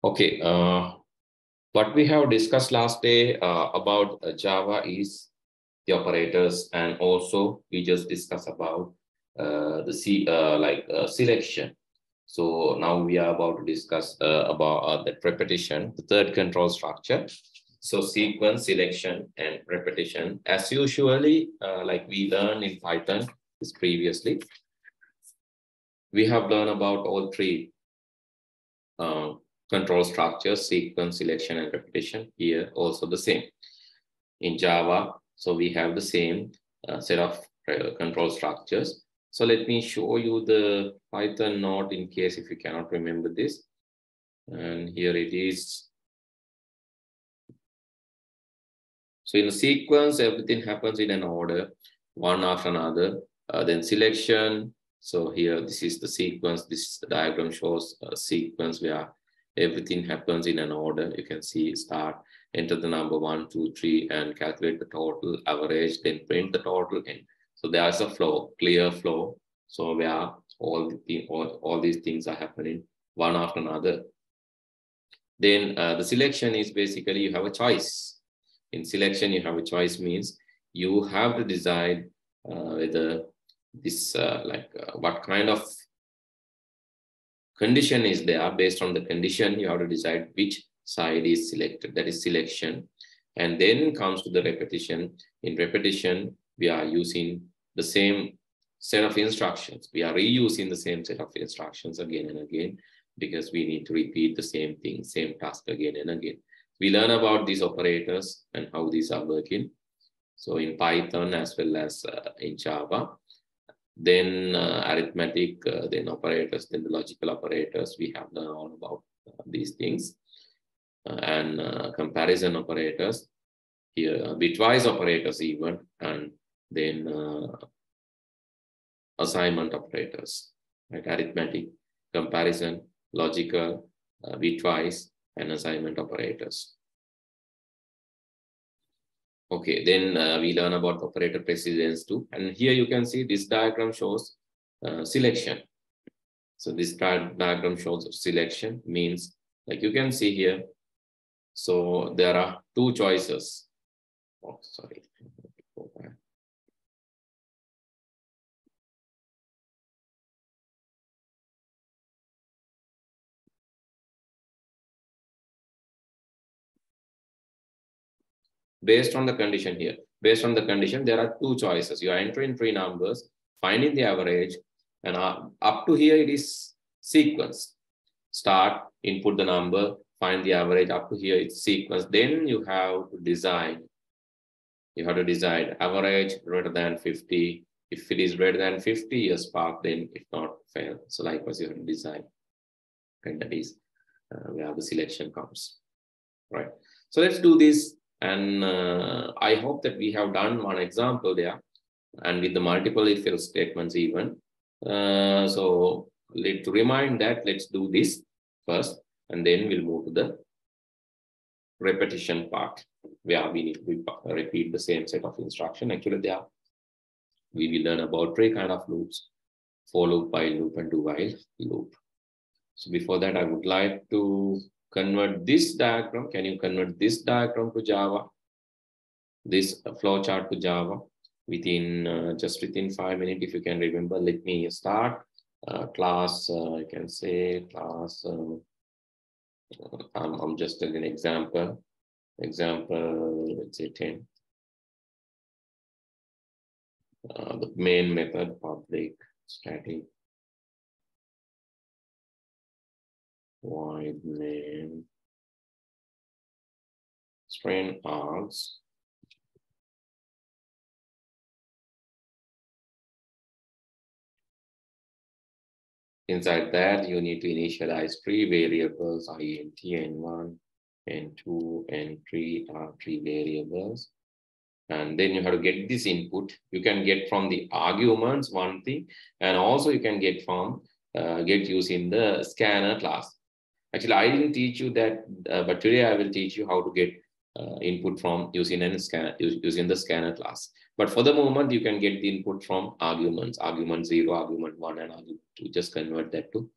Okay, what we have discussed last day about Java is the operators, and also we just discussed about the selection. So now we are about to discuss about the repetition, the third control structure. So sequence, selection, and repetition. As usually, like we learned in Python is previously, we have learned about all three control structures: sequence, selection, and repetition. Here also the same. In Java, so we have the same set of control structures. So let me show you the Python node in case if you cannot remember this. And here it is. So in a sequence, everything happens in an order, one after another. Then selection. So here, this is the sequence. This diagram shows a sequence where everything happens in an order. You can see start, enter the number 1, 2, 3, and calculate the total average, then print the total end. So there's a flow, clear flow. So where all these things are happening one after another. Then the selection is basically you have a choice. In selection, you have a choice means you have to decide whether this what kind of condition is there. Based on the condition, you have to decide which side is selected. That is selection. And then comes to the repetition. In repetition, we are using the same set of instructions. We are reusing the same set of instructions again and again because we need to repeat the same thing, same task again and again. We learn about these operators and how these are working. So in Python as well as in Java. Then arithmetic, then operators, then the logical operators. We have learned all about these things. And comparison operators, here bitwise operators even, and then assignment operators, like arithmetic, comparison, logical, bitwise, and assignment operators. Okay, then we learn about operator precedence too. And here you can see this diagram shows selection. So this diagram shows selection means, like you can see here, so there are two choices. Oh, sorry. Based on the condition here, based on the condition, there are two choices. You are entering three numbers, finding the average, and up to here it is sequence. Start, input the number, find the average. Up to here it's sequence. Then you have to design. You have to decide average greater than 50. If it is greater than 50, yes, park. Then if not, fail. So likewise, you have to design. And that is where the selection comes. Right. So let's do this. And I hope that we have done one example there, and with the multiple if else statements even. So to remind that, let's do this first, and then we'll move to the repetition part, where we need to repeat the same set of instruction. Actually, there we will learn about three kind of loops: for loop, while loop, and do while loop. So before that, I would like to convert this diagram. Can you convert this diagram to Java? This flowchart to Java within just within 5 minutes, if you can remember. Let me start class. I can say class. I'm just an example. Example, let's say 10. The main method, public static void main string args. Inside that, you need to initialize three variables: int, n1, n2, n3 are three variables. And then you have to get this input. You can get from the arguments one thing, and also you can get from get using the scanner class. Actually, I didn't teach you that, but today I will teach you how to get input from using the scanner class. But for the moment, you can get the input from arguments, argument 0, argument 1, and argument 2. Just convert that to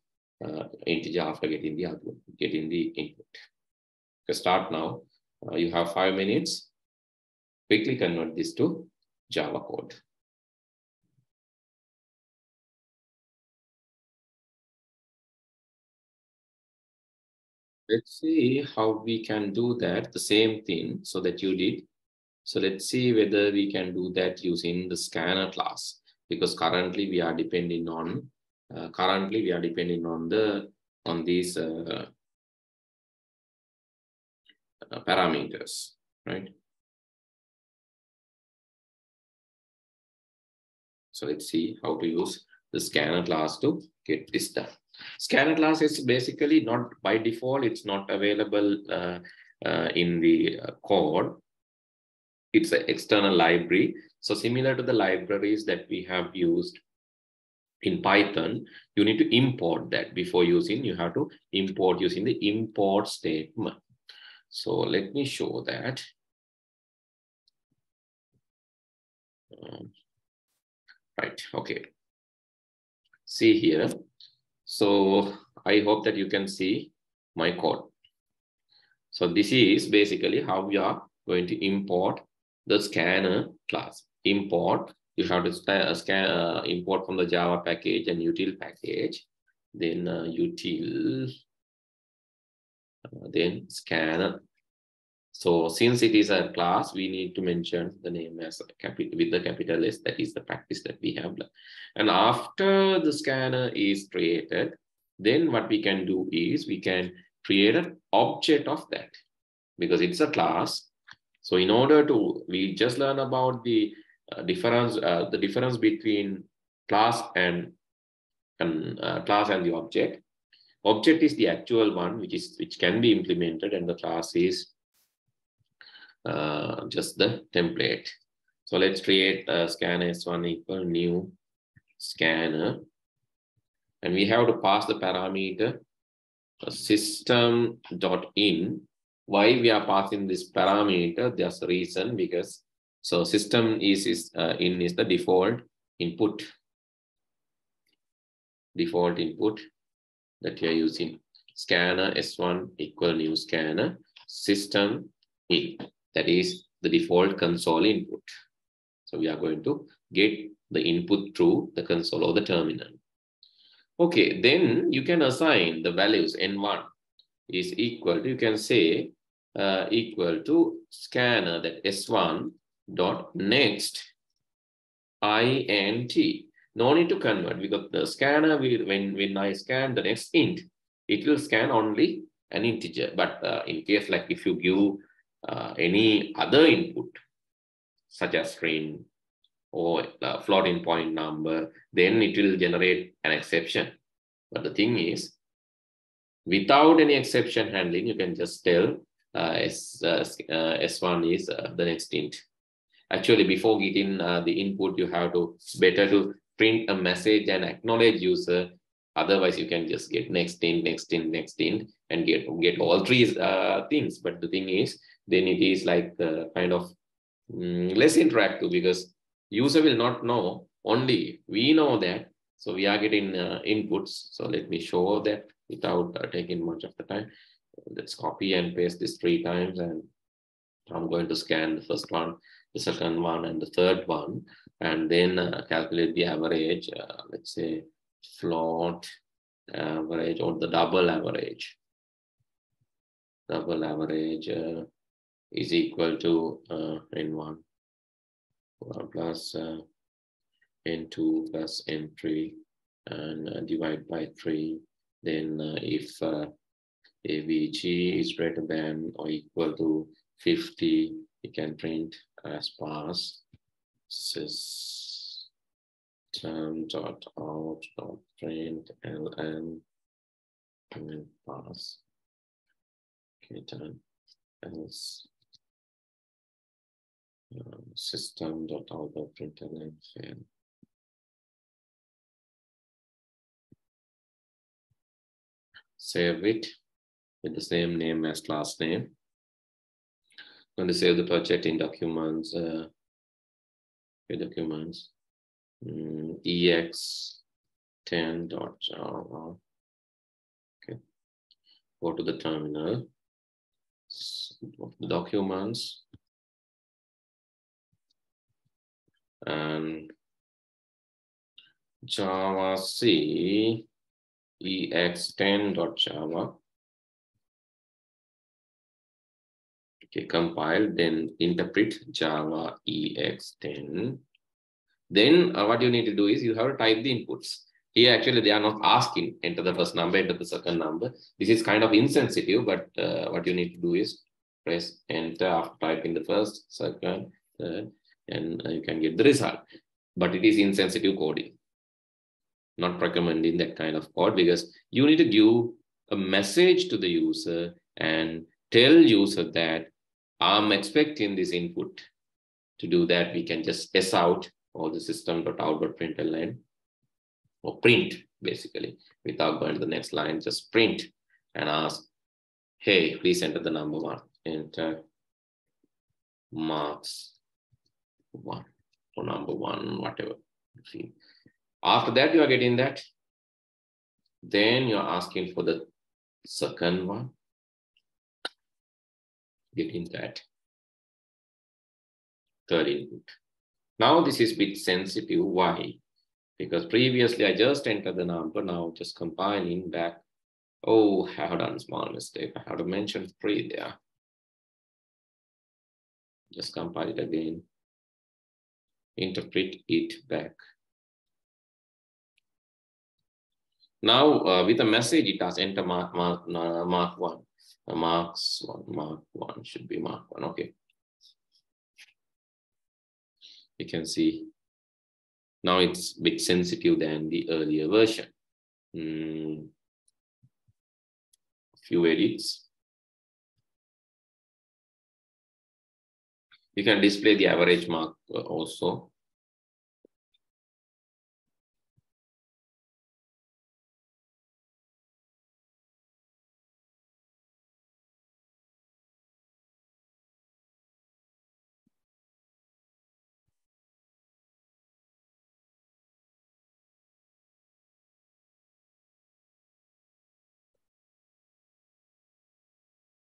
integer after getting the output, getting the input. Okay, start now. You have 5 minutes. Quickly convert this to Java code. Let's see how we can do that, the same thing, so that you did. So let's see whether we can do that using the scanner class, because currently we are depending on these parameters, right? So let's see how to use the scanner class to get this done. Scanner class is basically not by default, it's not available in the code. It's an external library. So similar to the libraries that we have used in Python, you need to import that before using. You have to import using the import statement. So let me show that. Right, okay. See here. So I hope that you can see my code. So this is basically how we are going to import the scanner class. Import, you have to import from the Java package and util package, then util, then scanner. So since it is a class, we need to mention the name as a capital with the capital S. That is the practice that we have done. And after the scanner is created, then what we can do is we can create an object of that, because it's a class. So in order to, we just learn about the difference between class and the object. Object is the actual one which can be implemented, and the class is just the template. So let's create a scanner s1 equal new scanner, and we have to pass the parameter system.in. Why we are passing this parameter? There's a reason, because so system is the default input that we are using. Scanner s1 equal new scanner system in. That is the default console input. So we are going to get the input through the console or the terminal. Okay, then you can assign the values. N1 is equal to, you can say equal to scanner that s1 dot next int. No need to convert, because the scanner will, when I scan the next int, it will scan only an integer. But in case like if you give any other input, such as string or floating point number, then it will generate an exception. But the thing is, without any exception handling, you can just tell S1 is the next int. Actually, before getting the input, you have to better to print a message and acknowledge user. Otherwise, you can just get next int, next int, next int, and get all three things. But the thing is, then it is like kind of less interactive, because user will not know, only we know that. So we are getting inputs. So let me show that without taking much of the time. Let's copy and paste this 3 times, and I'm going to scan the first one, the second one, and the third one, and then calculate the average. Let's say float average or the double average. Double average is equal to N1 plus N2 plus N3, and divide by 3. Then if AVG is greater than or equal to 50, you can print as pass system.out.print ln and then pass. Okay, done. Else system.out.print ln fail. Save it with the same name as class name. I'm going to save the project in documents. Documents ex10.java Go to the terminal, go to the documents, and Java C ex10.java. Okay, compile, then interpret Java ex10. Then what you need to do is you have to type the inputs. Here, actually, they are not asking enter the first number, enter the second number. This is kind of insensitive, but what you need to do is press enter after typing the first, second, third, and you can get the result. But it is insensitive coding. Not recommending that kind of code, because you need to give a message to the user and tell user that I'm expecting this input. To do that, we can just S out or the system.out.println, or print basically without going to the next line, just print and ask, hey, please enter the number 1. Enter marks 1 or number 1, whatever. See. After that, you are getting that. Then you're asking for the second one. Getting that. Third input. Now this is a bit sensitive. Why? Because previously I just entered the number. Now just compiling back. Oh, I have done a small mistake. I have to mention 3 there. Just compile it again. Interpret it back. Now with a message, it has enter mark 1. Marks 1, mark 1 should be mark 1. Okay. You can see now it's a bit sensitive than the earlier version. Few edits. You can display the average mark also.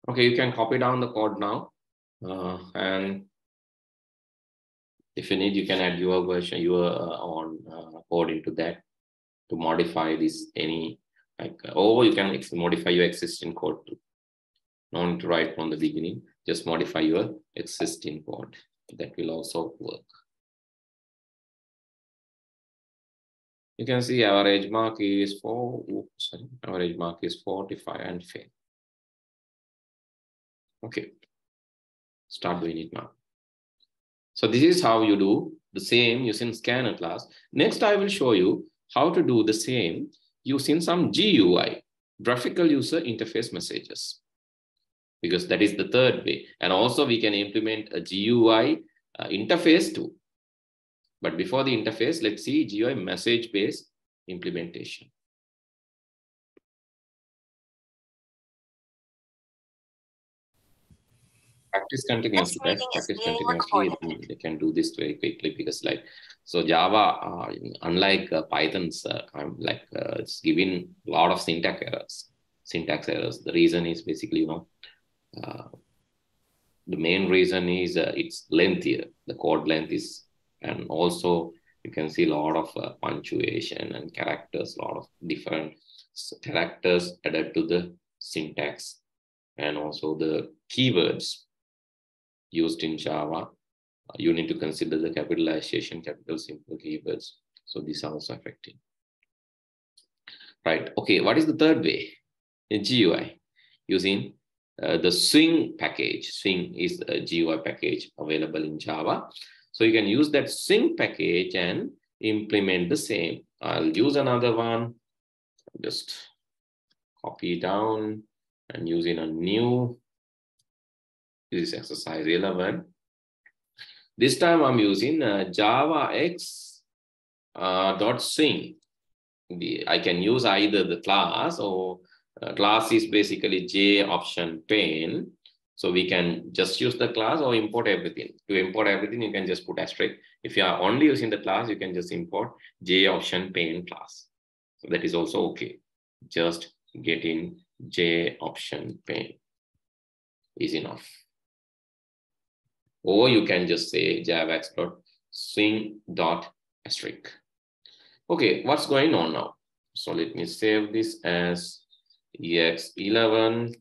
Okay, you can copy down the code now, and if you need, you can add your version, your own code into that to modify this or you can modify your existing code too. No need to write from the beginning, just modify your existing code. That will also work. You can see average mark is average mark is 45 and fail. Okay, start doing it now. So this is how you do the same using scanner class. Next, I will show you how to do the same using some GUI, graphical user interface messages, because that is the third way. And also we can implement a GUI interface too. But before the interface, let's see GUI message-based implementation. Practice continuously, guys. Practice continuously. They can do this very quickly because, so Java, unlike Python's, it's giving a lot of syntax errors. The reason is basically, the main reason is it's lengthier. The code length is, and also you can see a lot of punctuation and characters, a lot of different characters added to the syntax, and also the keywords used in Java. You need to consider the capitalization, capital simple keywords. So these are also affecting. Right. Okay. What is the third way? In GUI, using the Swing package. Swing is a GUI package available in Java. So you can use that Swing package and implement the same. I'll use another one. Just copy down and using a new. This is exercise 11. This time I'm using Java X .swing. I can use either the class, or class is basically J option pane. So we can just use the class or import everything. To import everything, you can just put asterisk. If you are only using the class, you can just import J option pane class. So that is also okay. Just getting J option pane is enough. Or you can just say javax.swing.asterisk. Okay, what's going on now? So let me save this as ex11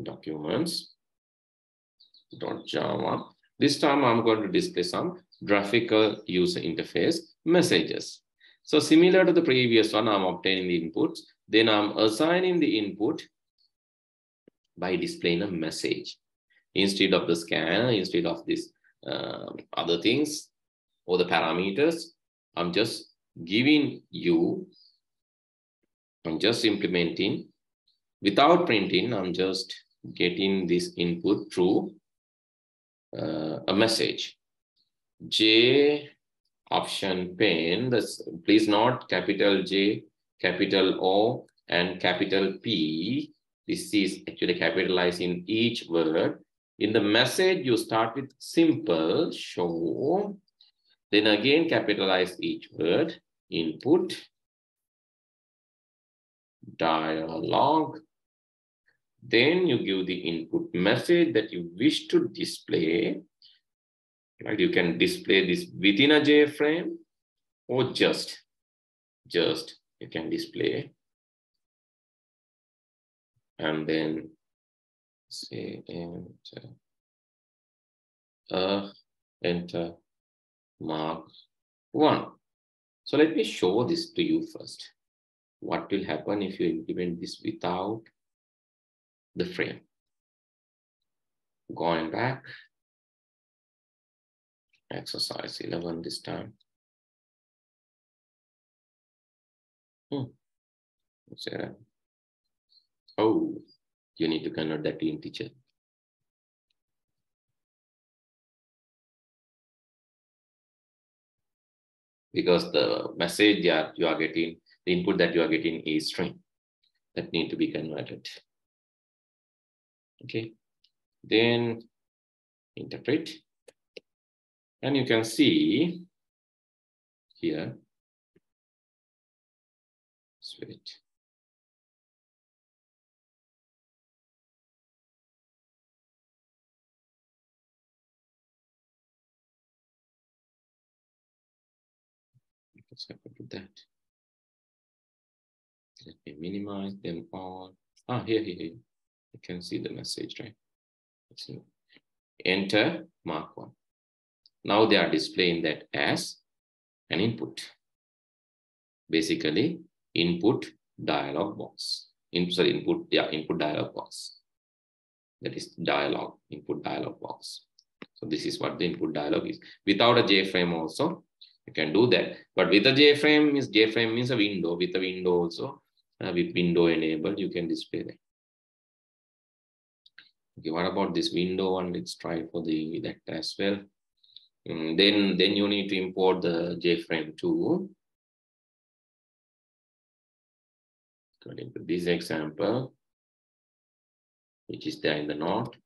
documents.java. This time I'm going to display some graphical user interface messages. So similar to the previous one, I'm obtaining the inputs, then I'm assigning the input by displaying a message. Instead of the scanner, instead of this other things or the parameters, I'm just giving you, I'm just implementing without printing, I'm just getting this input through a message. J option pane, please note capital J, capital O, and capital P. This is actually capitalizing each word. In the message, you start with simple show, then again capitalize each word, input, dialog. Then you give the input message that you wish to display. Right? You can display this within a JFrame or just you can display. And then say enter mark 1. So let me show this to you first. What will happen if you implement this without the frame? Going back, exercise 11 this time. Oh, you need to convert that to integer. Because the message that you are getting, the input that you are getting is string that need to be converted. Okay, then interpret. And you can see here, wait. What's happened to that? Let me minimize them all. Here. You can see the message, right? Let's see. Enter mark 1. Now they are displaying that as an input. Basically, input dialog box. Input dialog box. That is dialog, input dialog box. So this is what the input dialog is. Without a JFrame also, you can do that. But with a JFrame means a window. With a window also, with window enabled, you can display that. Okay, what about this window one? Let's try for that as well. Then you need to import the JFrame too. According to this example, which is there in the note,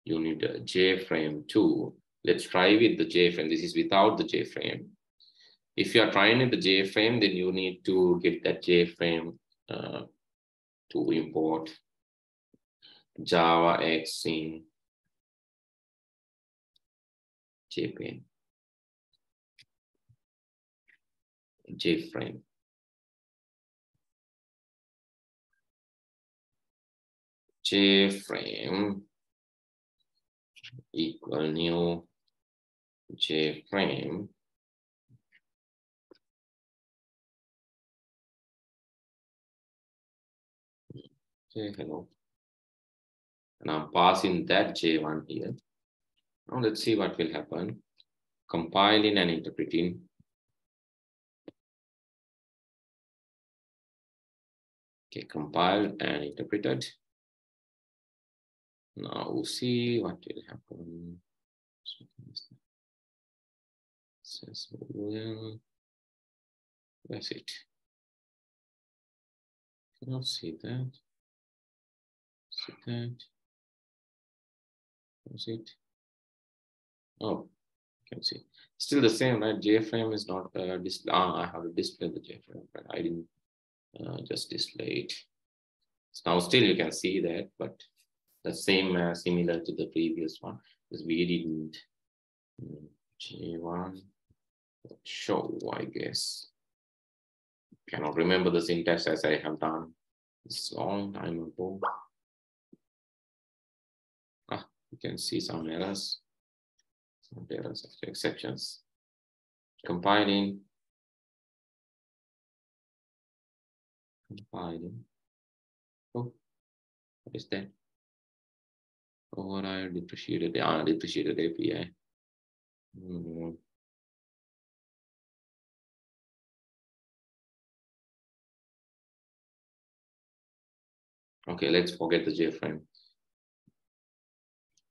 you need a JFrame too. Let's try with the JFrame. This is without the JFrame. If you are trying with the JFrame, then you need to get that JFrame to import Java X in JFrame. JFrame equal new JFrame. Okay, hello. And I'm passing that J1 here. Now let's see what will happen. Compiling and interpreting. Okay, compiled and interpreted. Now we'll see what will happen. That's it. Cannot see that. See that. That's it. Oh, you can see. Still the same, right? JFrame is not display. I have to display the JFrame, but I didn't just display it. So now still you can see that, but the same similar to the previous one, because we didn't J1 show, I guess. Cannot remember the syntax as I have done this long time ago. You can see some errors, exceptions. Compiling. Oh, what is that? Override depreciated API. Okay, let's forget the JFrame.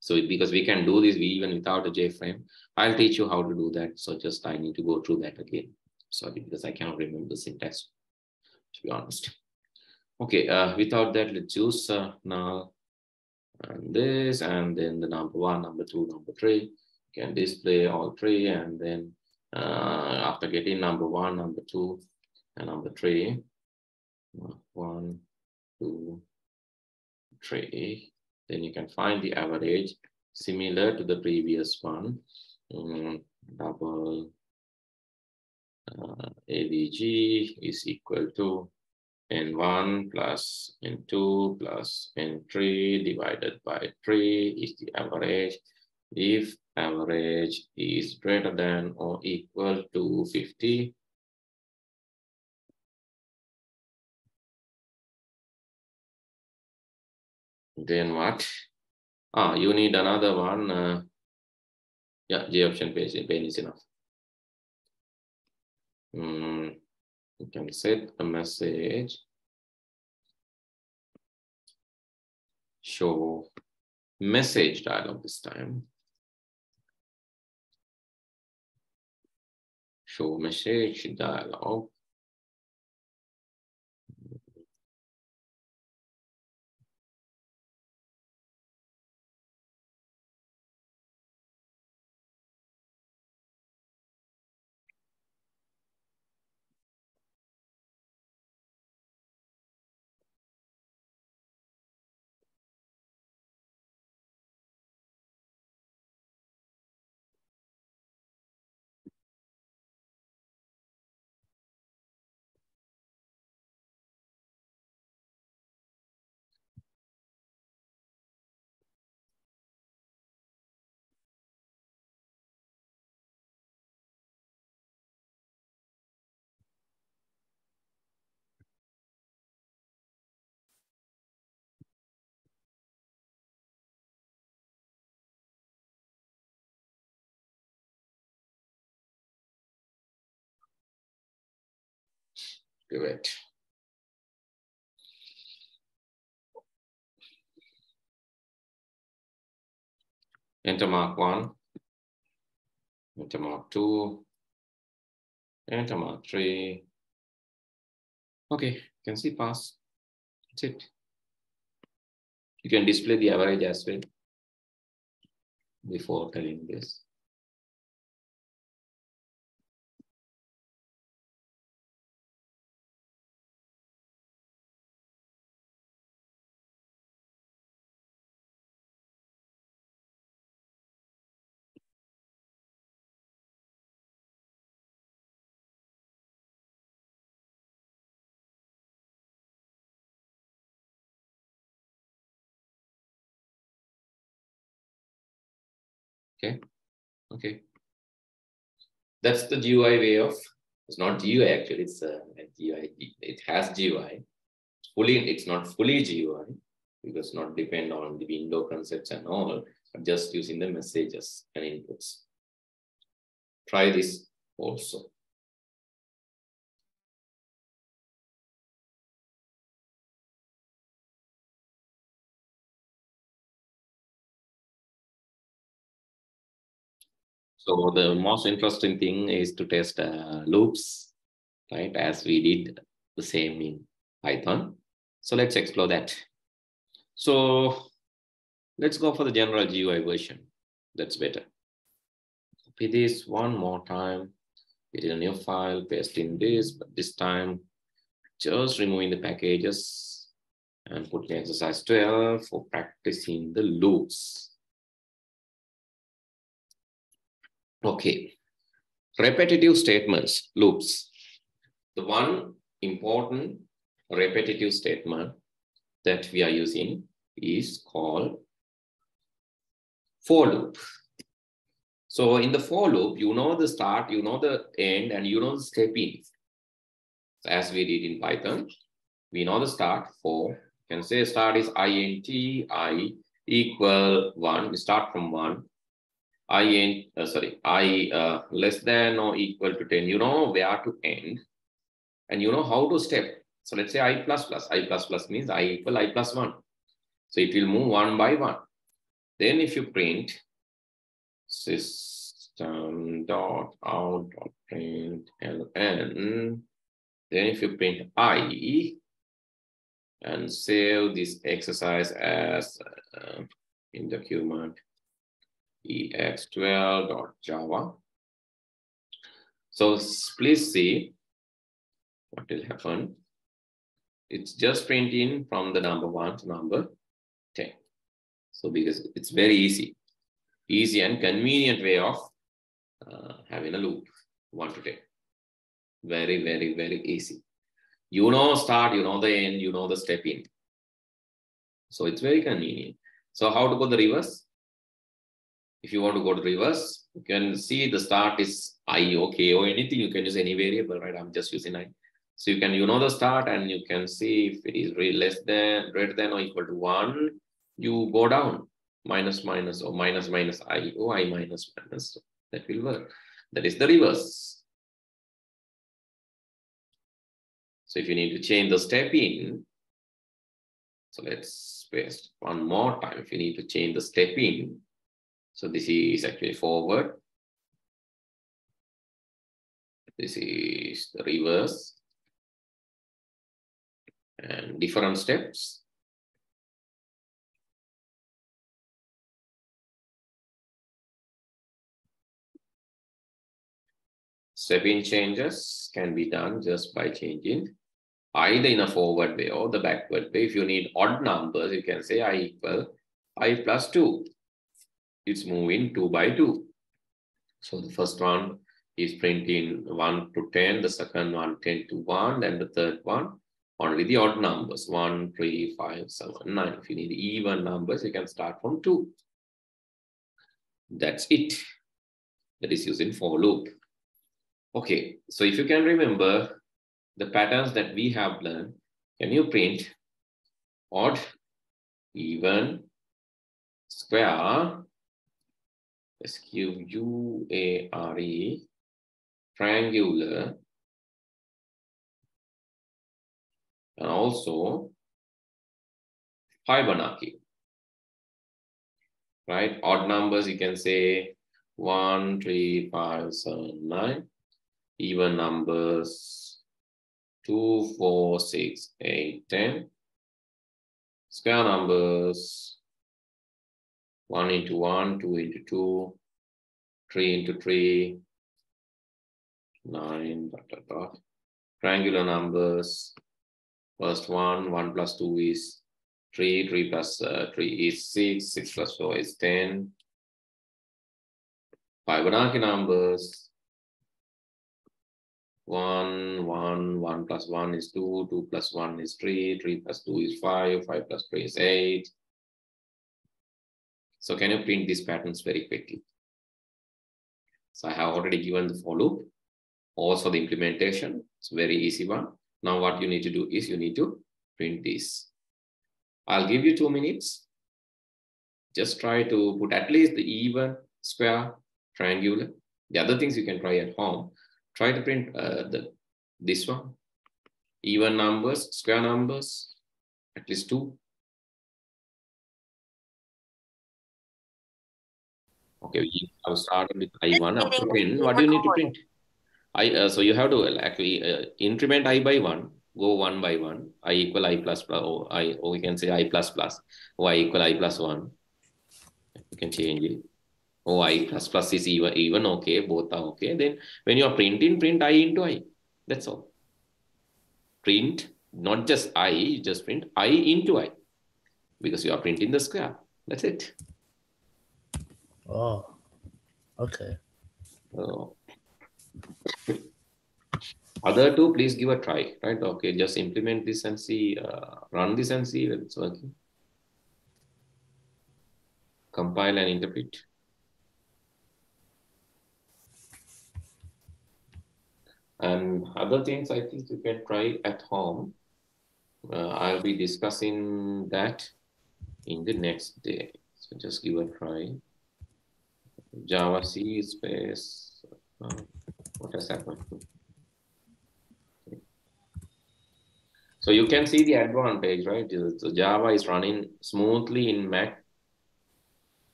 So because we can do this even without a JFrame, I'll teach you how to do that. So just I need to go through that again. Sorry, because I cannot remember the syntax, to be honest. Okay, without that, let's use now and this, and then the number 1, number 2, number 3. You can display all 3, and then after getting number 1, number 2, and number 3, 1, 2, 3, then you can find the average similar to the previous one. Double AVG is equal to N1 plus N2 plus N3 divided by 3 is the average. If average is greater than or equal to 50, then what? You need another one. Yeah, J option page is enough. You can set a message, show message dialog this time. Show message dialog. Great. Enter mark 1, enter mark 2, enter mark 3. Okay, you can see pass. That's it. You can display the average as well before telling this. Okay. That's the GUI way of, it's not GUI actually, it's a GUI. It has GUI. It's not fully GUI because not depend on the window concepts and all, but just using the messages and inputs. Try this also. So the most interesting thing is to test loops, right? As we did the same in Python. So let's explore that. So let's go for the general GUI version. That's better. Copy this one more time, get in a new file, paste in this, but this time just removing the packages and put in exercise 12 for practicing the loops. Okay, repetitive statements, loops. The one important repetitive statement that we are using is called for loop. So in the for loop, you know the start, you know the end, and you know the step in. So as we did in Python, we know the start for, you can say start is int, I equal 1, we start from 1. I less than or equal to 10, you know where to end, and you know how to step. So let's say I++. I++ means I equal I plus 1. So it will move one by one. Then if you print system.out.println, then if you print I and save this exercise as in document ex12.java. So please see what will happen. It's just printing from the number 1 to number 10. So because it's very easy and convenient way of having a loop 1 to 10. Very, very, very easy. You know start, you know the end, you know the step in. So it's very convenient. So how to go the reverse? If you want to go to reverse, you can see the start is I, okay, or anything. You can use any variable, right? I'm just using I. So you can, you know the start, and you can see if it is really less than, greater than, or equal to 1, you go down, minus, minus, or minus, minus I, or I minus, minus. That will work. That is the reverse. So if you need to change the step in, so let's paste one more time. If you need to change the step in, so this is actually forward. This is the reverse. And different steps. Step in changes can be done just by changing either in a forward way or the backward way. If you need odd numbers, you can say I equal I plus 2. It's moving 2 by 2. So the first one is printing 1 to 10, the second one 10 to 1, and the third one only the odd numbers 1, 3, 5, 7, 9. If you need even numbers, you can start from 2. That's it. That is using for loop. Okay, so if you can remember the patterns that we have learned, can you print odd, even, square, square, triangular, and also Fibonacci, right? Odd numbers, you can say 1, 3, 5, 7, 9. Even numbers 2, 4, 6, 8, 10. Square numbers 1 into 1, 2 into 2, 3 into 3, 9, dot, dot, dot. Triangular numbers, first 1, 1 plus 2 is 3, 3 plus 3 is 6, 6 plus 4 is 10. Fibonacci numbers, 1, 1, 1 plus 1 is 2, 2 plus 1 is 3, 3 plus 2 is 5, 5 plus 3 is 8. So can you print these patterns very quickly? So I have already given the for loop, also the implementation. It's a very easy one. Now what you need to do is you need to print this. I'll give you 2 minutes. Just try to put at least the even, square, triangular. The other things you can try at home. Try to print this one. Even numbers, square numbers, at least 2. Okay, we have started with I1 up to 10. What do you need to print? So you have to actually increment I by 1, go 1 by 1. I equal I plus plus, or we can say I plus plus, or I equal I plus 1. You can change it. Oh, I plus plus is even okay, both are okay. Then when you are printing, print I into I. That's all. Print not just I, you just print I into I, because you are printing the square. That's it. Oh, okay. So, other two, please give a try, right? Okay, just implement this and see, run this and see whether it's working. Compile and interpret. And other things I think you can try at home. I'll be discussing that in the next day. So just give a try. Java C space, what has happened? So you can see the advantage, right? So Java is running smoothly in Mac.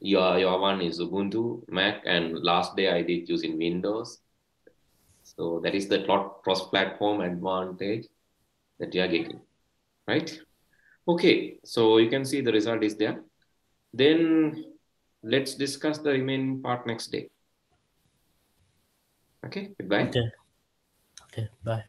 Your one is Ubuntu, Mac, and last day I did use in Windows. So that is the cross-platform advantage that you are getting, right? Okay, so you can see the result is there. Then let's discuss the remaining part next day. Okay, goodbye. Okay. Okay, bye.